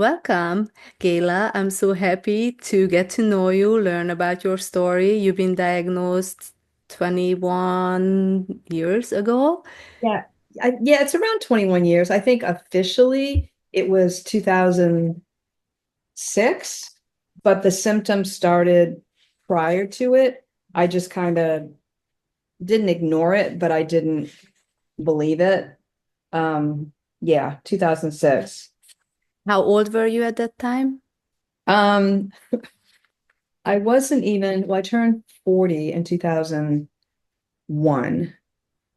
Welcome, Gayla. I'm so happy to get to know you, learn about your story. You've been diagnosed 21 years ago. Yeah, yeah, it's around 21 years. I think officially it was 2006, but the symptoms started prior to it. I just kind of didn't ignore it, but I didn't believe it. Yeah, 2006. How old were you at that time? Um, I wasn't even, well, I turned 40 in 2001.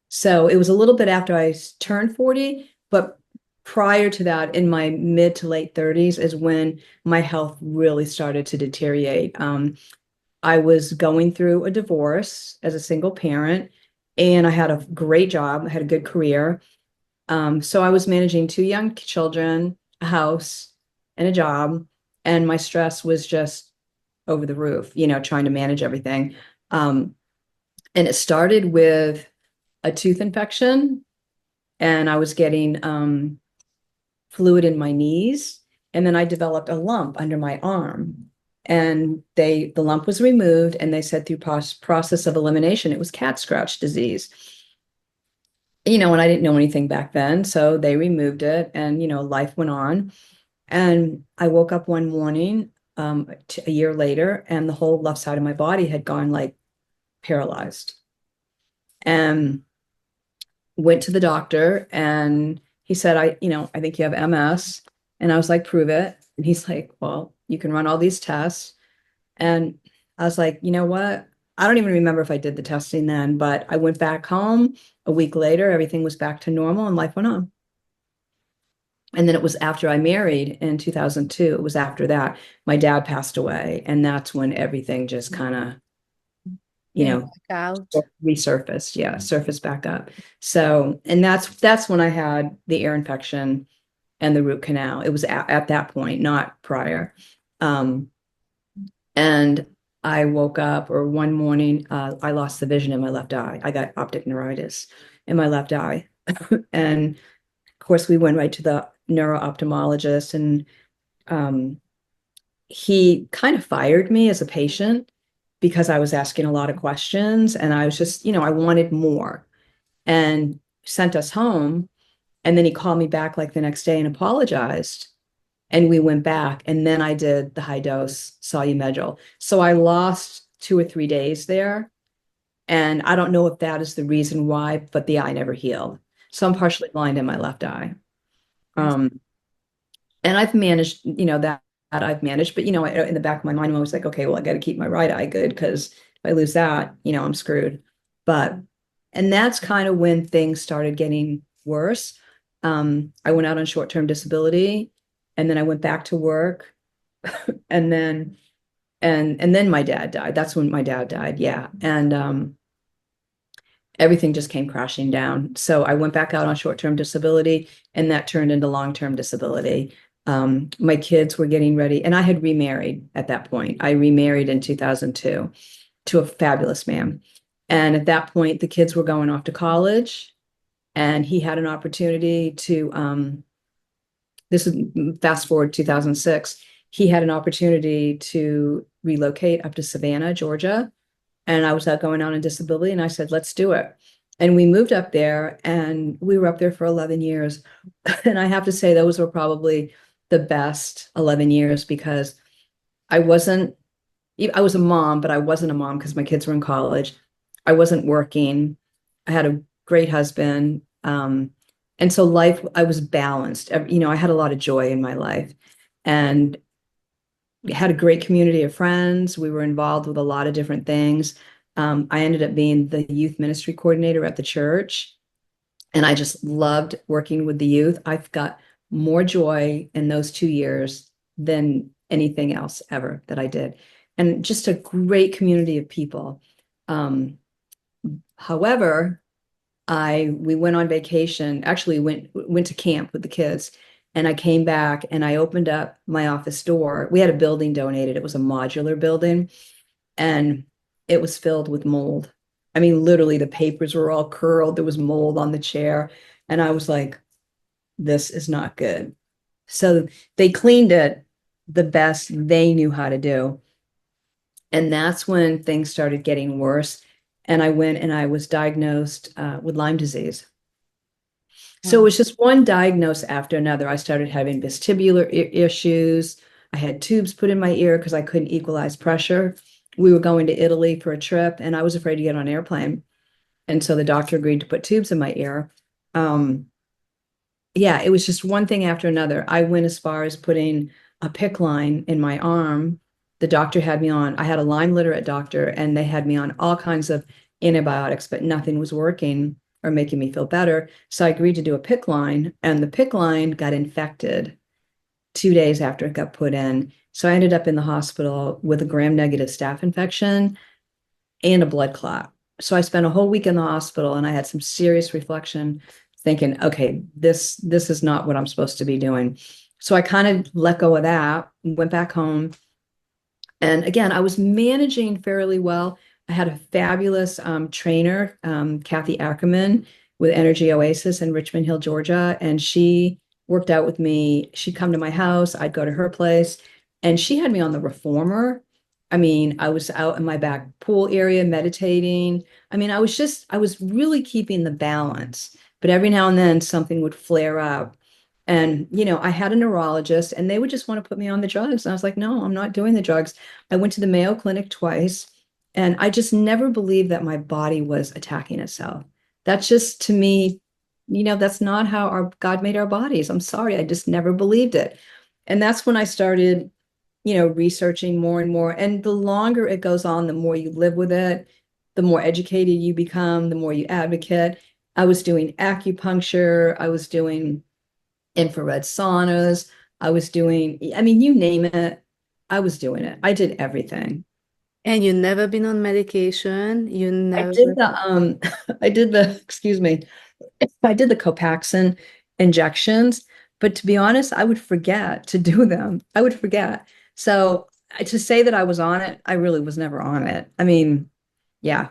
So it was a little bit after turned 40, but prior to that, in my mid to late 30s, is when my health really started to deteriorate. I was going through a divorce as a single parent, and I had a great job, I had a good career. So I was managing two young children, a house, and a job, and my stress was just over the roof, trying to manage everything. Um, and it started with a tooth infection, and I was getting fluid in my knees, and then I developed a lump under my arm. And the lump was removed, and they said through process of elimination, it was cat scratch disease. And I didn't know anything back then, so they removed it, and life went on. And I woke up one morning, a year later, and the whole left side of my body had gone like paralyzed. And went to the doctor, and he said, I think you have MS. And I was like, prove it. And he's like, well, you can run all these tests. And I was like, you know what? I don't even remember if I did the testing then, but I went back home a week later, everything was back to normal and life went on. And then it was after I married in 2002, it was after that my dad passed away. And that's when everything just kind of, you Came know, back out. resurfaced, yeah, surfaced back up. So, and that's when I had the ear infection and the root canal. It was at that point, not prior. Um, and I woke up, or one morning, I lost the vision in my left eye. I got optic neuritis in my left eye. And of course, we went right to the neuro-ophthalmologist, and um, he kind of fired me as a patient because I was asking a lot of questions, and I was just, I wanted more, and sent us home. And then he called me back like the next day and apologized. And we went back, and then I did the high dose Solu-Medrol. So I lost 2 or 3 days there. And I don't know if that is the reason why, but the eye never healed. So I'm partially blind in my left eye. Um, and I've managed, that I've managed, but in the back of my mind, I'm always like, okay, well, I got to keep my right eye good, because if I lose that, I'm screwed. But, and that's kind of when things started getting worse. I went out on short-term disability, and then I went back to work, and then my dad died. That's when my dad died. Yeah. And everything just came crashing down. So I went back out on short-term disability, and that turned into long-term disability. My kids were getting ready, and I had remarried at that point. I remarried in 2002 to a fabulous man. And at that point, the kids were going off to college, and he had an opportunity to, this is fast forward 2006, he had an opportunity to relocate up to Savannah, Georgia. And I was out going out on disability, and I said, let's do it. And we moved up there, and we were up there for 11 years. And I have to say, those were probably the best 11 years, because I wasn't, I was a mom, but I wasn't a mom because my kids were in college. I wasn't working. I had a great husband. And so life, I was balanced. I had a lot of joy in my life, and had a great community of friends. We were involved with a lot of different things. I ended up being the youth ministry coordinator at the church, and I just loved working with the youth. I've got more joy in those 2 years than anything else ever that I did, and just a great community of people. However, we went on vacation, actually went to camp with the kids, and I came back and I opened up my office door. We had a building donated. It was a modular building, and it was filled with mold. I mean, literally the papers were all curled. There was mold on the chair. And I was like, this is not good. So they cleaned it the best they knew how to do. And that's when things started getting worse. And I went and I was diagnosed with Lyme disease. So it Wow. was just one diagnosis after another. I started having vestibular issues. I had tubes put in my ear because I couldn't equalize pressure. We were going to Italy for a trip, and I was afraid to get on an airplane. And so the doctor agreed to put tubes in my ear. Um, yeah, it was just one thing after another. I went as far as putting a PICC line in my arm. The doctor had me on, I had a Lyme literate doctor, and they had me on all kinds of antibiotics, but nothing was working or making me feel better. So I agreed to do a PICC line, and the PICC line got infected 2 days after it got put in. So I ended up in the hospital with a gram-negative staph infection and a blood clot. So I spent a whole week in the hospital, and I had some serious reflection thinking, okay, this is not what I'm supposed to be doing. So I kind of let go of that, went back home. And again, I was managing fairly well. I had a fabulous trainer, Kathy Ackerman with Energy Oasis in Richmond Hill, Georgia. And she worked out with me. She'd come to my house, I'd go to her place, and she had me on the reformer. I mean, I was out in my back pool area meditating. I mean, I was really keeping the balance, but every now and then something would flare up. And, I had a neurologist and they would just want to put me on the drugs. And I was like, no, I'm not doing the drugs. I went to the Mayo Clinic twice, and I just never believed that my body was attacking itself. That's just to me, that's not how our God made our bodies. I'm sorry, I just never believed it. And that's when I started, researching more and more. And the longer it goes on, the more you live with it, the more educated you become, the more you advocate. I was doing acupuncture, I was doing infrared saunas. I was doing, I mean, you name it, I was doing it. I did everything. And you never been on medication? You I did never. the I did the excuse me, I did the Copaxone injections, but to be honest, I would forget to do them. I would forget. So to say that I was on it, I really was never on it. I mean, yeah.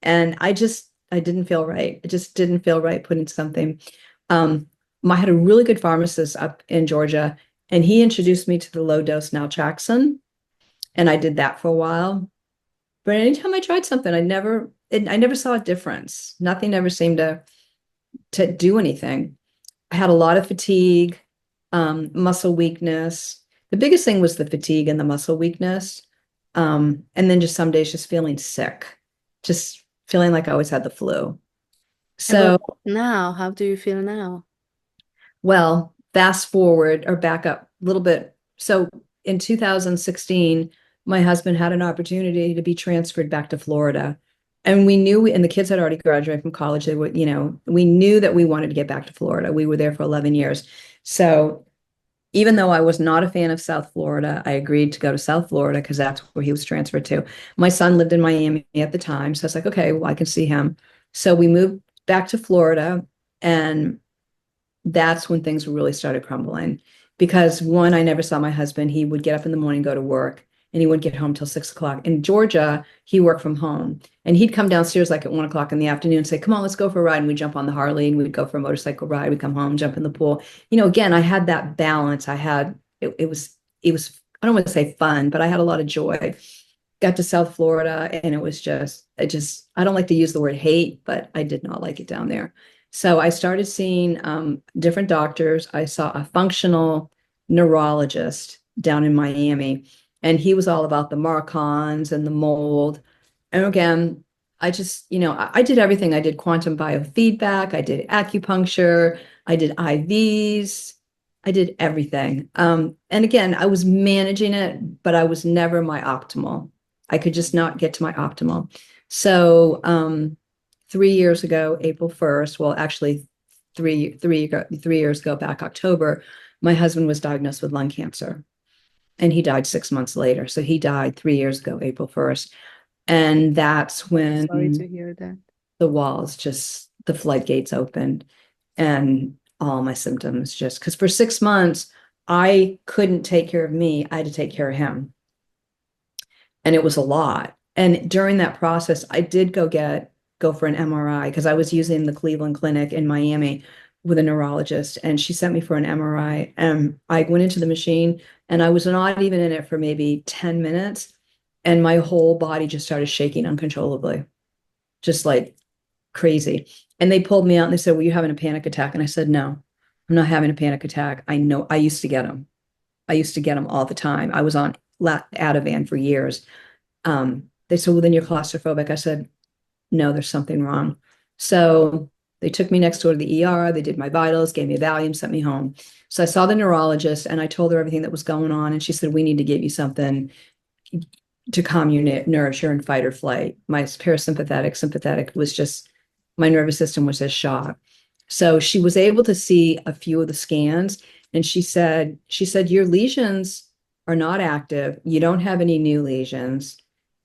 And I didn't feel right. It just didn't feel right putting something. Um, I had a really good pharmacist up in Georgia, and he introduced me to the low dose naltrexone, and I did that for a while. But anytime I tried something, I never saw a difference. Nothing ever seemed to do anything. I had a lot of fatigue, muscle weakness. The biggest thing was the fatigue and the muscle weakness. And then just some days just feeling sick, just feeling like I always had the flu. And what So, now? How do you feel now? well, fast forward or back up a little bit. So in 2016, my husband had an opportunity to be transferred back to Florida. And and the kids had already graduated from college. They were, we knew that we wanted to get back to Florida. We were there for 11 years. So even though I was not a fan of South Florida, I agreed to go to South Florida because that's where he was transferred to. My son lived in Miami at the time. So I was like, okay, well, I can see him. So we moved back to Florida, and that's when things really started crumbling. Because one, I never saw my husband. He would get up in the morning, go to work, and he wouldn't get home till 6 o'clock. In Georgia, he worked from home. And he'd come downstairs like at 1 o'clock in the afternoon and say, come on, let's go for a ride. And we'd jump on the Harley and we'd go for a motorcycle ride. We'd come home, jump in the pool. Again, I had that balance. It was, I don't want to say fun, but I had a lot of joy. Got to South Florida, and it was I don't like to use the word hate, but I did not like it down there. So I started seeing different doctors. I saw a functional neurologist down in Miami, and he was all about the Marcons and the mold. And again, I did everything. I did quantum biofeedback, I did acupuncture, I did IVs, I did everything. And again, I was managing it, but I was never my optimal. I could just not get to my optimal. So 3 years ago, April 1st, well, actually 3 years ago, back October, my husband was diagnosed with lung cancer, and he died 6 months later. So he died 3 years ago, April 1st. And that's Sorry when to hear that. the floodgates opened, and all my symptoms just because for 6 months, I couldn't take care of me. I had to take care of him. And it was a lot. And during that process, I did go for an MRI because I was using the Cleveland Clinic in Miami, with a neurologist, and she sent me for an MRI. And I went into the machine, and I was not even in it for maybe 10 minutes, and my whole body just started shaking uncontrollably, just like crazy. And they pulled me out and they said, "Well, you're having a panic attack." And I said, "No, I'm not having a panic attack. I know I used to get them. I used to get them all the time. I was on Ativan for years." They said, "Well, then you're claustrophobic." I said, "No, there's something wrong." So they took me next door to the ER. They did my vitals, gave me a Valium, sent me home. So I saw the neurologist and I told her everything that was going on. And she said, "We need to give you something to calm your nerves. You're in fight or flight." My parasympathetic, sympathetic was just, my nervous system was just shot. So she was able to see a few of the scans, and she said, "Your lesions are not active. You don't have any new lesions."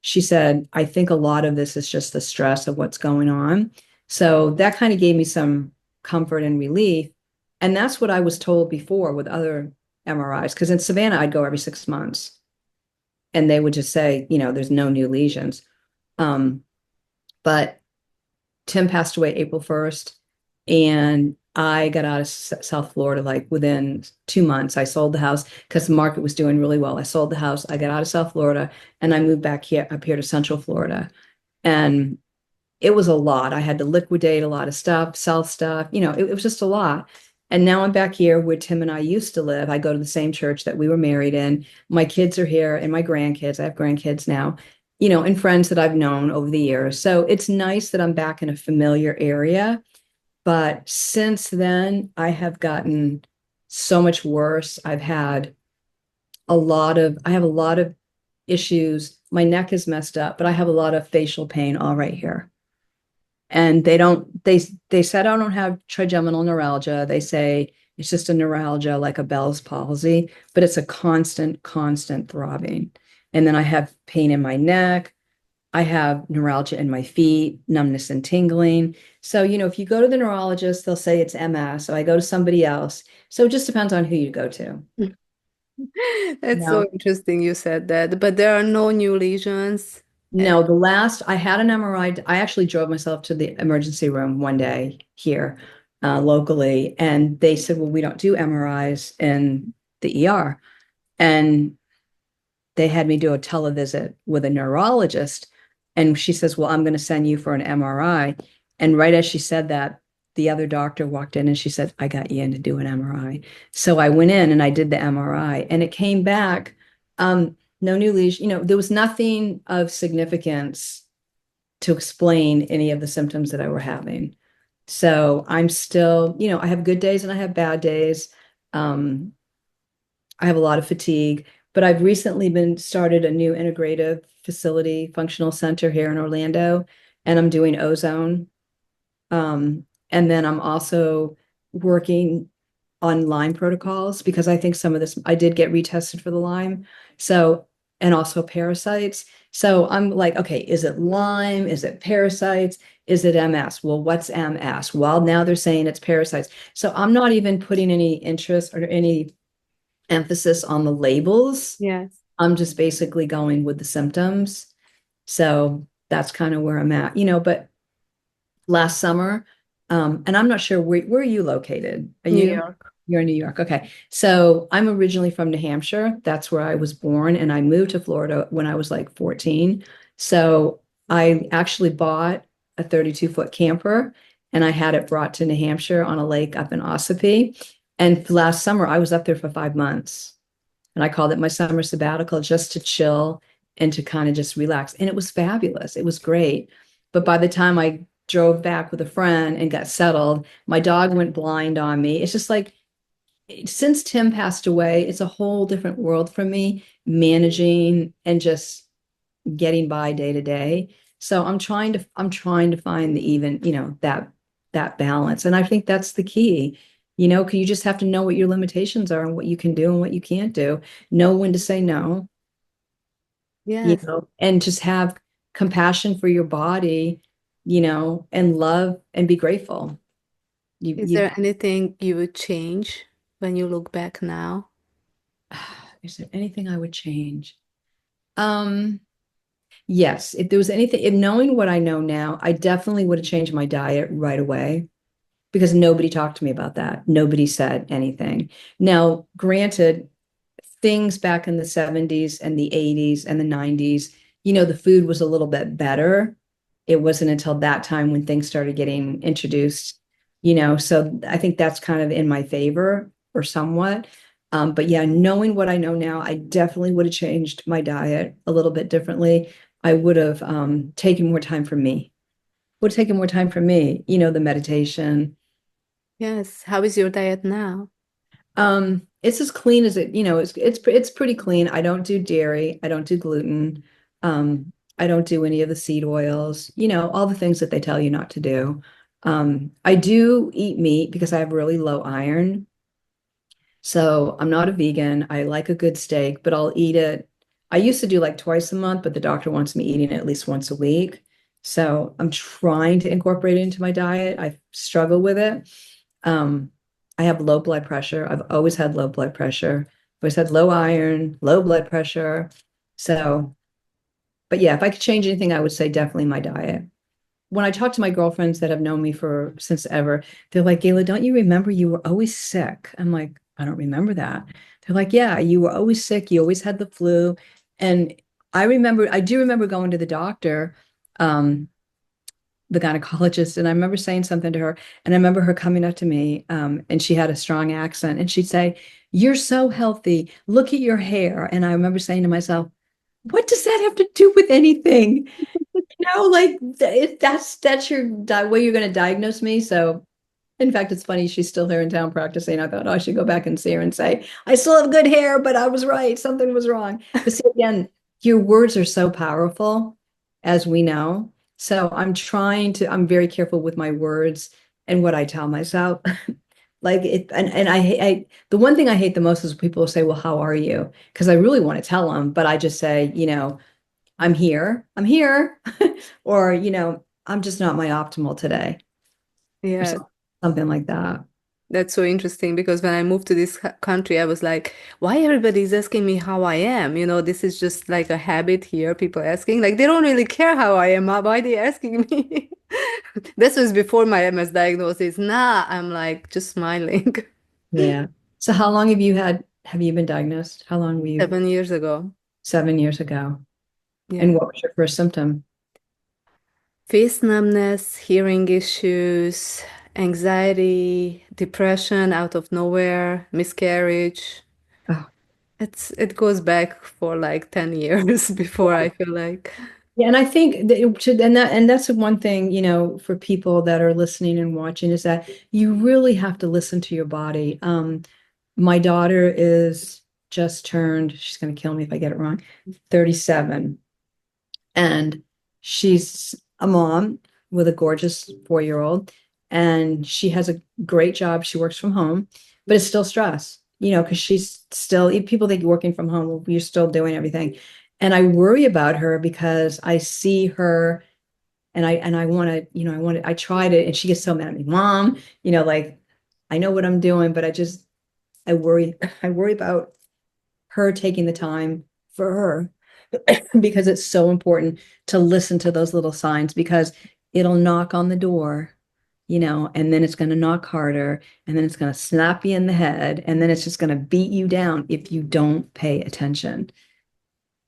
She said, "I think a lot of this is just the stress of what's going on." So that kind of gave me some comfort and relief. And that's what I was told before with other MRIs, because in Savannah, I'd go every 6 months and they would just say, "There's no new lesions." Um, but Tim passed away April 1st, and I got out of South Florida like within 2 months. I sold the house because the market was doing really well. I sold the house, I got out of South Florida, and I moved back here up here to Central Florida. And it was a lot. I had to liquidate a lot of stuff, sell stuff, it was just a lot. And now I'm back here where Tim and I used to live. I go to the same church that we were married in. My kids are here and my grandkids. I have grandkids now, and friends that I've known over the years. So it's nice that I'm back in a familiar area. But since then, I have gotten so much worse. I have a lot of issues. My neck is messed up, but I have a lot of facial pain all right here. And they said I don't have trigeminal neuralgia. They say it's just a neuralgia like a Bell's palsy, but it's a constant throbbing. And then I have pain in my neck. I have neuralgia in my feet, numbness and tingling. So, if you go to the neurologist, they'll say it's MS. So I go to somebody else. So it just depends on who you go to. That's so interesting you said that, but there are no new lesions. And No, the last I had an MRI, I actually drove myself to the emergency room one day here locally, and they said, "Well, we don't do MRIs in the ER." And they had me do a televisit with a neurologist. And she says, "Well, I'm going to send you for an MRI." And right as she said that, the other doctor walked in and she said, "I got you in to do an MRI." So I went in and I did the MRI, and it came back, no new lesion. There was nothing of significance to explain any of the symptoms that I were having. So I'm still, I have good days and I have bad days. Um, I have a lot of fatigue, but I've recently been started a new integrative facility functional center here in Orlando, and I'm doing ozone. And then I'm also working on Lyme protocols because I think some of this, I did get retested for the Lyme. So, and also parasites. So I'm like, okay, is it Lyme? Is it parasites? Is it MS? Well, what's MS? Well, now they're saying it's parasites. So I'm not even putting any interest or any emphasis on the labels. yes, I'm just basically going with the symptoms. So that's kind of where I'm at, but last summer, and I'm not sure where are you located? Are New you? York. You're in New York. Okay. So I'm originally from New Hampshire. That's where I was born. And I moved to Florida when I was like 14. So I actually bought a 32-foot camper and I had it brought to New Hampshire on a lake up in Ossipee. And last summer, I was up there for 5 months. And I called it my summer sabbatical just to chill and to kind of just relax. And it was fabulous. It was great. But by the time I drove back with a friend and got settled, my dog went blind on me. It's just like, since Tim passed away, it's a whole different world for me, managing and just getting by day to day. So I'm trying to find the even, that balance. And I think that's the key. You just have to know what your limitations are and what you can do and what you can't do. Know when to say no, Yes. and just have compassion for your body, and love and be grateful. Is there anything you would change when you look back now? Is there anything I would change? Um, yes, if there was anything, if knowing what I know now, I definitely would have changed my diet right away. because nobody talked to me about that. Nobody said anything. Now, granted, things back in the 70s and the 80s and the 90s, the food was a little bit better. It wasn't until that time when things started getting introduced, so I think that's kind of in my favor or somewhat. But yeah, knowing what I know now, I definitely would have changed my diet a little bit differently. I would have taken more time for me. Would have taken more time for me, the meditation. Yes. How is your diet now? It's as clean as it's pretty clean. I don't do dairy, I don't do gluten, I don't do any of the seed oils, all the things that they tell you not to do. I do eat meat because I have really low iron. So I'm not a vegan. I like a good steak, but I'll eat it. I used to do like twice a month, but the doctor wants me eating it at least once a week. So I'm trying to incorporate it into my diet. I struggle with it. Um, I have low blood pressure. I've always had low blood pressure. I've always had low iron, low blood pressure. So, but yeah, if I could change anything, I would say definitely my diet. When I talk to my girlfriends that have known me for since ever, they're like, Gayla, don't you remember you were always sick? I'm like, I don't remember that. They're like, yeah, you were always sick. You always had the flu. And I do remember going to the doctor, um, the gynecologist, and I remember saying something to her, and I remember her coming up to me, and she had a strong accent, and she'd say, "You're so healthy. Look at your hair." And I remember saying to myself, "What does that have to do with anything?" Like that's your way you're going to diagnose me. So, in fact, it's funny she's still here in town practicing. I thought, oh, I should go back and see her and say, I still have good hair, but I was right. Something was wrong. But see, again, your words are so powerful, as we know. So I'm very careful with my words and what I tell myself. Like it, and the one thing I hate the most is people say, well, how are you? Because I really want to tell them, but I just say, I'm here, or, I'm just not my optimal today, or Yeah. something like that. That's so interesting because when I moved to this country, I was like, why everybody's asking me how I am? This is just like a habit here, people asking. Like, they don't really care how I am. Why are they asking me? This was before my MS diagnosis. Nah, I'm like just smiling. Yeah. So have you been diagnosed? How long were you? 7 years ago. 7 years ago. And Yeah. what was your first symptom? Face numbness, hearing issues, anxiety, depression out of nowhere, miscarriage. Oh, It goes back for like 10 years before I feel like. yeah, and I think that it should, and that's the one thing, for people that are listening and watching is that you really have to listen to your body. My daughter is just turned, she's going to kill me if I get it wrong, 37. And she's a mom with a gorgeous 4-year-old, and she has a great job. She works from home, but it's still stress, because she's still, people think working from home, well, you're still doing everything. And I worry about her because I see her and I want to, I tried it and she gets so mad at me, Mom, like I know what I'm doing, but I worry, I worry about her taking the time for her because it's so important to listen to those little signs because it'll knock on the door, and then it's going to knock harder, and then it's going to slap you in the head, and then it's just going to beat you down if you don't pay attention.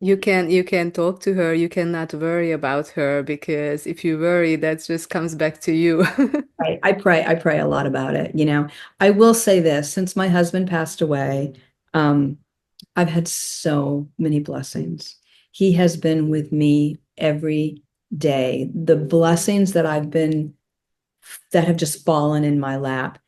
You can talk to her, you cannot worry about her because if you worry, that just comes back to you. I pray a lot about it, I will say this, since my husband passed away, um, I've had so many blessings. He has been with me every day. The blessings that have just fallen in my lap,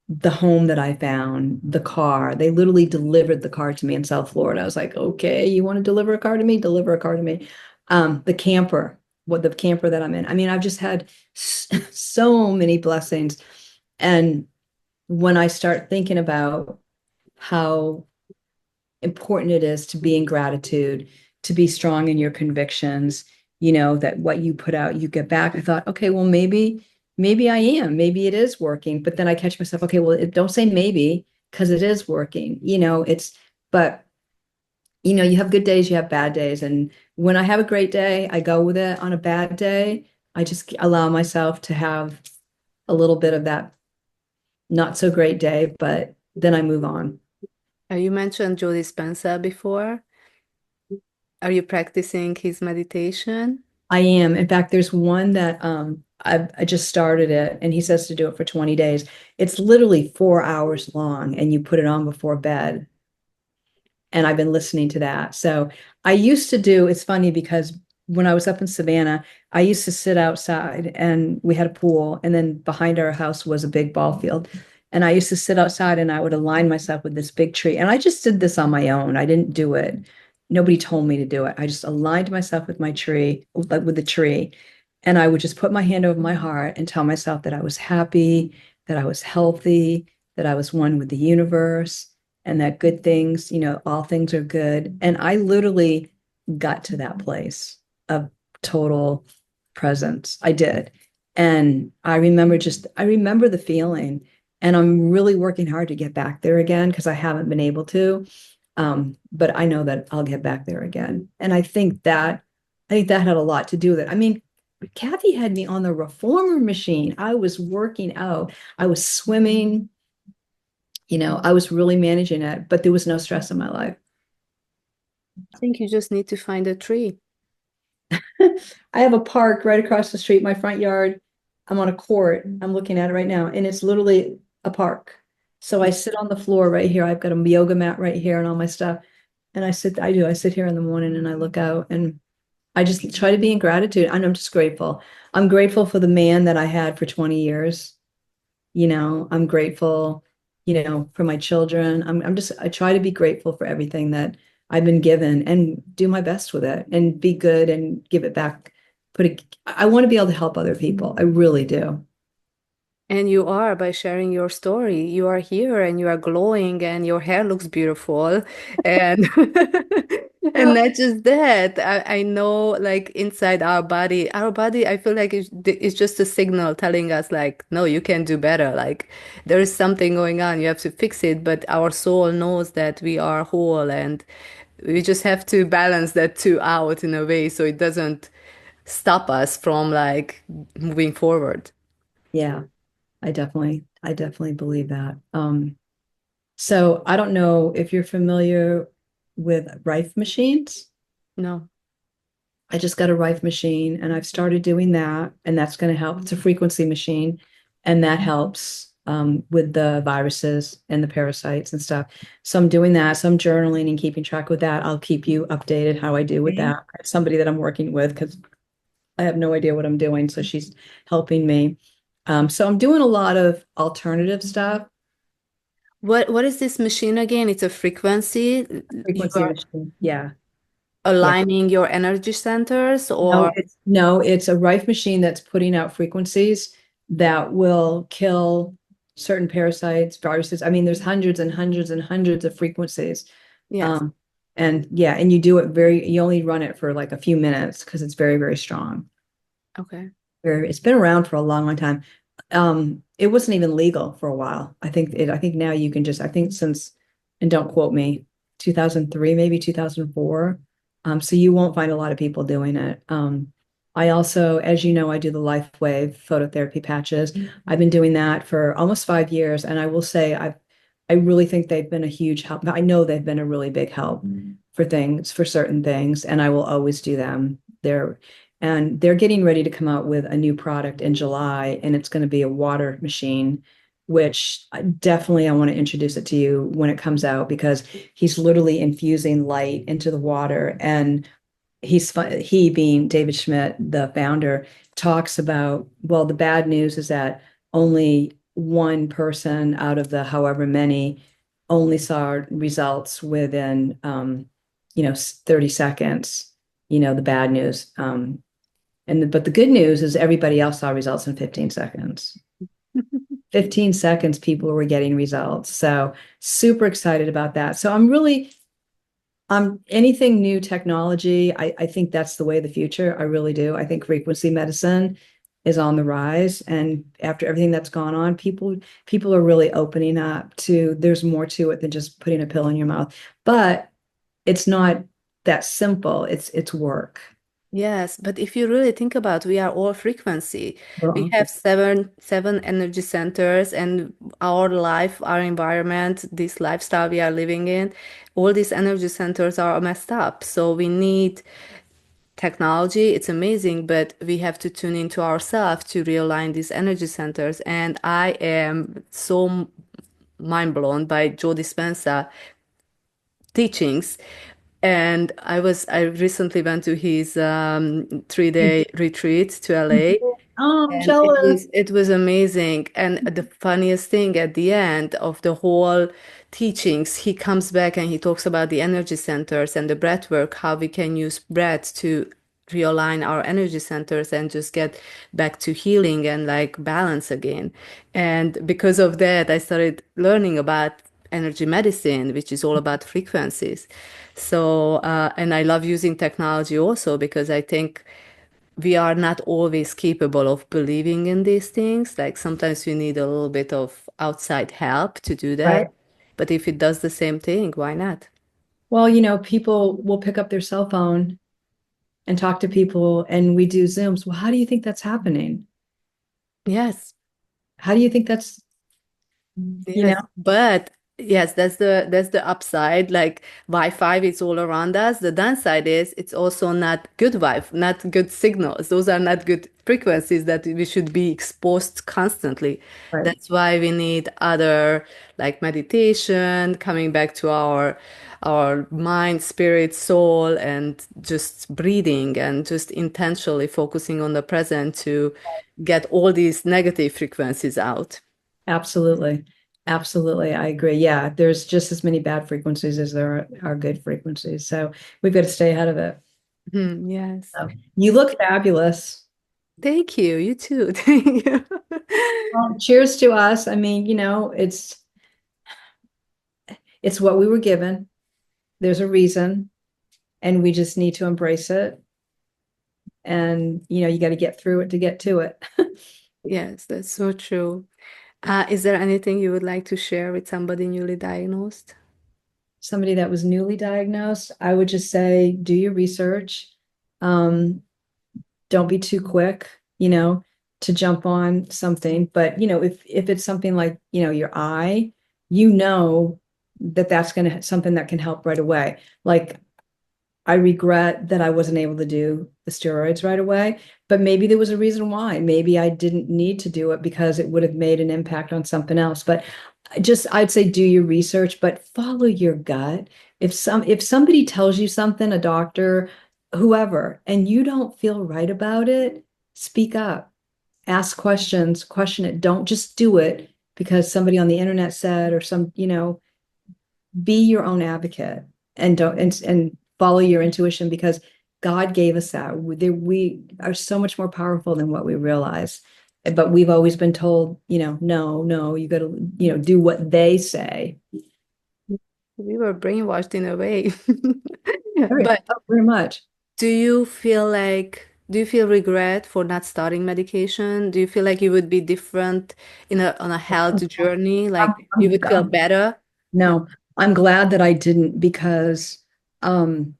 the home that I found, the car, they literally delivered the car to me in South Florida. I was like, okay, you want to deliver a car to me? Deliver a car to me. The camper that I'm in. I mean, I've just had so many blessings. And when I start thinking about how important it is to be in gratitude, to be strong in your convictions, that what you put out, you get back. I thought, okay, well, maybe I am, maybe it is working. But then I catch myself, okay, well, don't say maybe because it is working, but you have good days, you have bad days. And when I have a great day, I go with it. On a bad day, I just allow myself to have a little bit of that, not so great day, but then I move on. You mentioned Joe Dispenza before. Are you practicing his meditation? I am. In fact, there's one that I just started it and he says to do it for 20 days. It's literally 4 hours long and you put it on before bed. And I've been listening to that. So I used to do, it's funny because when I was up in Savannah, I used to sit outside and we had a pool, and then behind our house was a big ball field. And I used to sit outside and I would align myself with this big tree. And I just did this on my own. I didn't do it. Nobody told me to do it. I just aligned myself with my tree, like with the tree. And I would just put my hand over my heart and tell myself that I was happy, that I was healthy, that I was one with the universe, and that good things, all things are good. And I literally got to that place of total presence. I did. And I remember the feeling. And I'm really working hard to get back there again because I haven't been able to. But I know that I'll get back there again. And I think that had a lot to do with it. I mean, Kathy had me on the reformer machine. I was working out, I was swimming, I was really managing it, but there was no stress in my life. I think you just need to find a tree. I have a park right across the street, my front yard. I'm on a court. I'm looking at it right now, and it's literally a park. So I sit on the floor right here. I've got a yoga mat right here and all my stuff. And I sit here in the morning and I look out and I just try to be in gratitude. And I'm just grateful. I'm grateful for the man that I had for 20 years. I'm grateful, for my children. I try to be grateful for everything that I've been given and do my best with it and be good and give it back. I want to be able to help other people. I really do. And you are by sharing your story. You are here and you are glowing and your hair looks beautiful. And and Oh, not just that, I know like inside our body, I feel like it's just a signal telling us like, no, you can do better. Like there is something going on, you have to fix it. But our soul knows that we are whole and we just have to balance that two out in a way so it doesn't stop us from like moving forward. yeah, I definitely believe that. So I don't know if you're familiar with Rife machines. No. I just got a Rife machine and I've started doing that, and that's going to help. It's a frequency machine, and that helps with the viruses and the parasites and stuff. So I'm doing that. So I'm journaling and keeping track with that. I'll keep you updated how I do with Okay. that. I have somebody that I'm working with because I have no idea what I'm doing. So she's helping me. So I'm doing a lot of alternative stuff. What is this machine again? It's a frequency. You Frequency are machine. Yeah. Yeah. aligning your energy centers or No, it's a Rife machine that's putting out frequencies that will kill certain parasites, viruses. I mean, there's hundreds and hundreds and hundreds of frequencies. yes. Um, and yeah, and you only run it for like a few minutes because it's very, very strong. Okay. It's been around for a long, long time. It wasn't even legal for a while. I think now you can just, I think since, and don't quote me, 2003, maybe 2004. So you won't find a lot of people doing it. I also, as you know, I do the LifeWave phototherapy patches. I've been doing that for almost 5 years, and I will say I really think they've been a huge help. I know they've been a really big help for certain things, and I will always do them. They're getting ready to come out with a new product in July, and it's going to be a water machine, which I want to introduce it to you when it comes out because he's literally infusing light into the water. And he being David Schmidt, the founder, talks about, well, the bad news is that only one person out of the however many only saw results within 30 seconds, the bad news. But the good news is everybody else saw results in 15 seconds. 15 seconds, people were getting results. So super excited about that. So anything new technology, I think that's the way of the future. I really do. I think frequency medicine is on the rise. And after everything that's gone on, people are really opening up to there's more to it than just putting a pill in your mouth. But it's not that simple. It's work. Yes, but if you really think about, we are all frequency. We Well, have seven energy centers, and our life, our environment, this lifestyle we are living in, all these energy centers are messed up. So we need technology. It's amazing, but we have to tune into ourselves to realign these energy centers. And I am so mind blown by Joe Dispenza teachings. And I recently went to his 3 day retreat to LA. oh, I'm And it jealous. was it was amazing. And the funniest thing at the end of the whole teachings, he comes back and he talks about the energy centers and the breath work, how we can use breath to realign our energy centers and just get back to healing and like balance again. And because of that, I started learning about energy medicine, which is all about frequencies. So, and I love using technology also because I think we are not always capable of believing in these things. Like sometimes you need a little bit of outside help to do that. Right. But if it does the same thing, why not? Well, people will pick up their cell phone and talk to people, and we do Zooms. Well, how do you think that's happening? Yes. How do you think that's, you know? Yes, but yes, that's the upside. Like Wi-Fi is all around us. The downside is it's also not good Wi-Fi, not good signals. Those are not good frequencies that we should be exposed constantly. Right. That's why we need other like meditation, coming back to our mind, spirit, soul, and just breathing and just intentionally focusing on the present to get all these negative frequencies out. Absolutely. Absolutely. I agree. Yeah, there's just as many bad frequencies as there are good frequencies. So we've got to stay ahead of it. Yes. So, you look fabulous. Thank you. You too. Thank you. Well, cheers to us. I mean, it's what we were given. There's a reason, and we just need to embrace it. And you got to get through it to get to it. Yes, that's so true. Is there anything you would like to share with somebody newly diagnosed? Somebody that was newly diagnosed, I would just say do your research. Um, don't be too quick, to jump on something. But if it's something like, your eye, that's going to something that can help right away. Like I regret that I wasn't able to do the steroids right away, but maybe there was a reason why. Maybe I didn't need to do it because it would have made an impact on something else. But I'd say do your research, but follow your gut. If somebody tells you something, a doctor, whoever, and you don't feel right about it, speak up. Ask questions, question it. Don't just do it because somebody on the internet said or be your own advocate and don't and follow your intuition because God gave us that. We are so much more powerful than what we realize. But we've always been told, no, no, you got to, do what they say. We were brainwashed in a way. But Very much. do you feel regret for not starting medication? Do you feel like you would be different on a health journey? Like you would feel I'm better? no, I'm glad that I didn't because um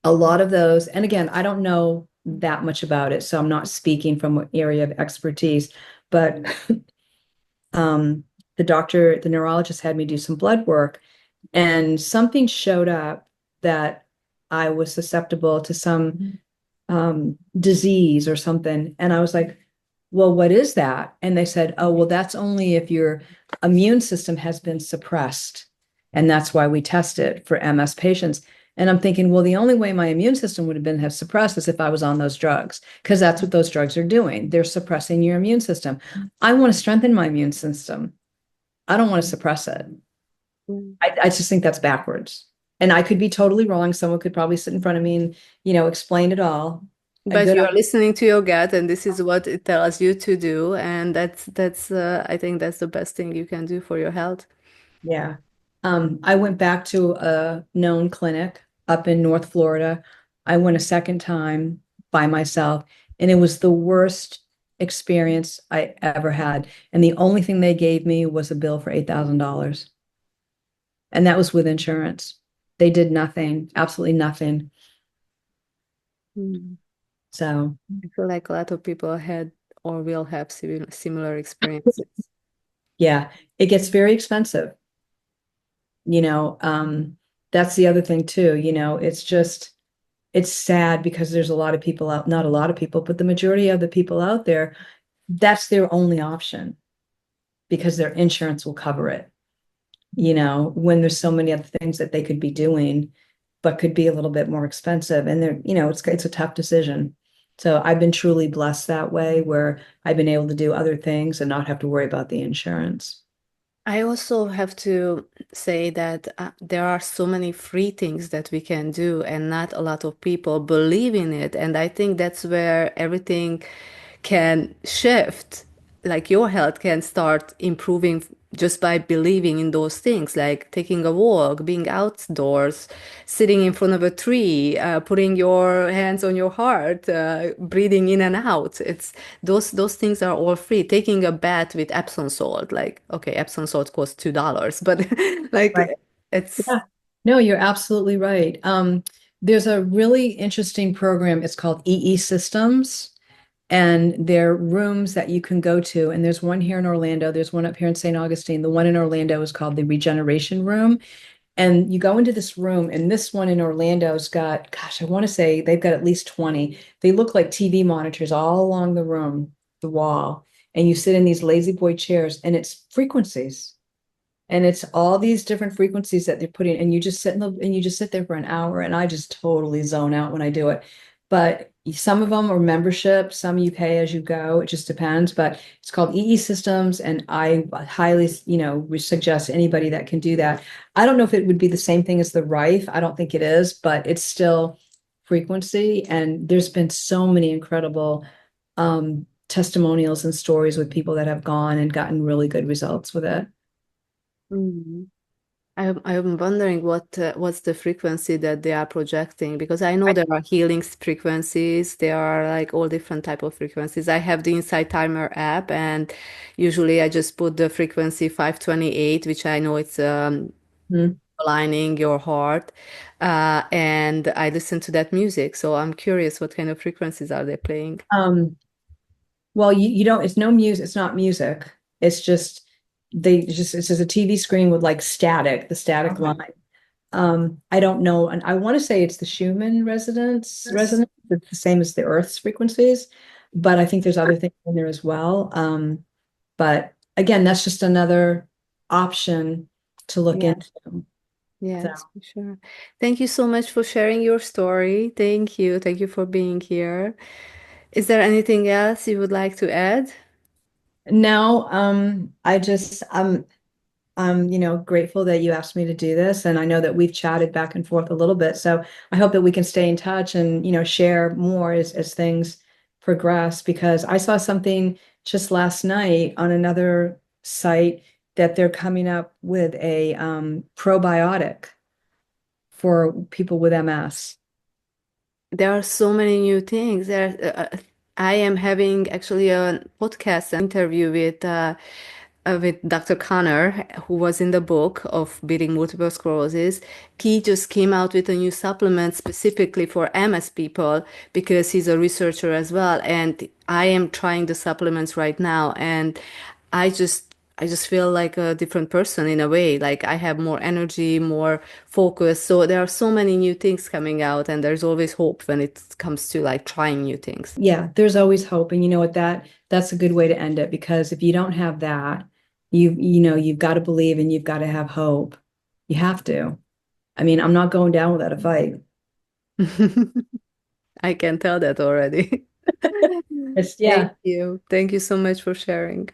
a lot of those, and again, I don't know that much about it, so I'm not speaking from an area of expertise, but um the neurologist had me do some blood work and something showed up that I was susceptible to some disease or something. And I was like, well, what is that? And they said, oh, well, that's only if your immune system has been suppressed. And that's why we test it for MS patients. And I'm thinking, well, the only way my immune system would have suppressed is if I was on those drugs, because that's what those drugs are doing. They're suppressing your immune system. I want to strengthen my immune system. I don't want to suppress it. Mm. I just think that's backwards. And I could be totally wrong. Someone could probably sit in front of me and, explain it all. A But good, you are listening to your gut, and this is what it tells you to do, and that's I think that's the best thing you can do for your health. yeah. I went back to a known clinic up in North Florida. I went a second time by myself, and it was the worst experience I ever had. And the only thing they gave me was a bill for $8,000. And that was with insurance. They did nothing, absolutely nothing. Mm. So I feel like a lot of people had or will have similar experiences. yeah, it gets very expensive. You know, that's the other thing too. It's just it's sad because there's a lot of people out, not a lot of people, but the majority of the people out there, that's their only option because their insurance will cover it. When there's so many other things that they could be doing, but could be a little bit more expensive. And it's a tough decision. So I've been truly blessed that way where I've been able to do other things and not have to worry about the insurance. I also have to say that there are so many free things that we can do, and not a lot of people believe in it. And I think that's where everything can shift. Like your health can start improving just by believing in those things, like taking a walk, being outdoors, sitting in front of a tree, putting your hands on your heart, breathing in and out. It's those things are all free. Taking a bath with Epsom salt, like okay, Epsom salt costs $2, but Right. like it's Yeah. No, you're absolutely right. There's a really interesting program. It's called EE Systems, and they're rooms that you can go to. And there's one here in Orlando. There's one up here in St. Augustine. The one in Orlando is called the Regeneration Room. And you go into this room, and this one in Orlando's got, gosh, I want to say they've got at least 20. They look like TV monitors all along the room, the wall. And you sit in these lazy boy chairs, and it's frequencies. And it's all these different frequencies that they're putting, and you just sit there for an hour, and I just totally zone out when I do it. But some of them are membership, some you pay as you go. It just depends. But it's called EE Systems, and I highly, we suggest anybody that can do that. I don't know if it would be the same thing as the Rife. I don't think it is, but it's still frequency. And there's been so many incredible testimonials and stories with people that have gone and gotten really good results with it. Mhm. I'm wondering what's the frequency that they are projecting, because I know there are healing frequencies. There are like all different type of frequencies. I have the Insight Timer app, and usually I just put the frequency 528, which I know it's Mhm. aligning your heart, and I listen to that music. So I'm curious, what kind of frequencies are they playing? Um, well, you don't, it's no music, it's not music. It's just it's just a TV screen with like static, the static Okay. line. I don't know, and I want to say it's the Schumann resonance, it's the same as the Earth's frequencies, but I think there's other things in there as well. But again, that's just another option to look Yeah. into. So Yes, for sure. Thank you so much for sharing your story. Thank you. Thank you for being here. Is there anything else you would like to add? now, I'm grateful that you asked me to do this, and I know that we've chatted back and forth a little bit. So I hope that we can stay in touch and, share more as things progress, because I saw something just last night on another site that they're coming up with a probiotic for people with MS. There are so many new things. I am having actually a podcast interview with Dr. Connor, who was in the book of Beating Multiple Sclerosis. He just came out with a new supplement specifically for MS people because he's a researcher as well. And I am trying the supplements right now, and I just feel like a different person in a way. Like I have more energy, more focus. So there are so many new things coming out, and there's always hope when it comes to like trying new things. Yeah, there's always hope. And you know what, that's a good way to end it, because if you don't have that, you've got to believe and you've got to have hope. You have to. I mean, I'm not going down without a fight. I can tell that already. It's Thank yeah. you. Thank you so much for sharing.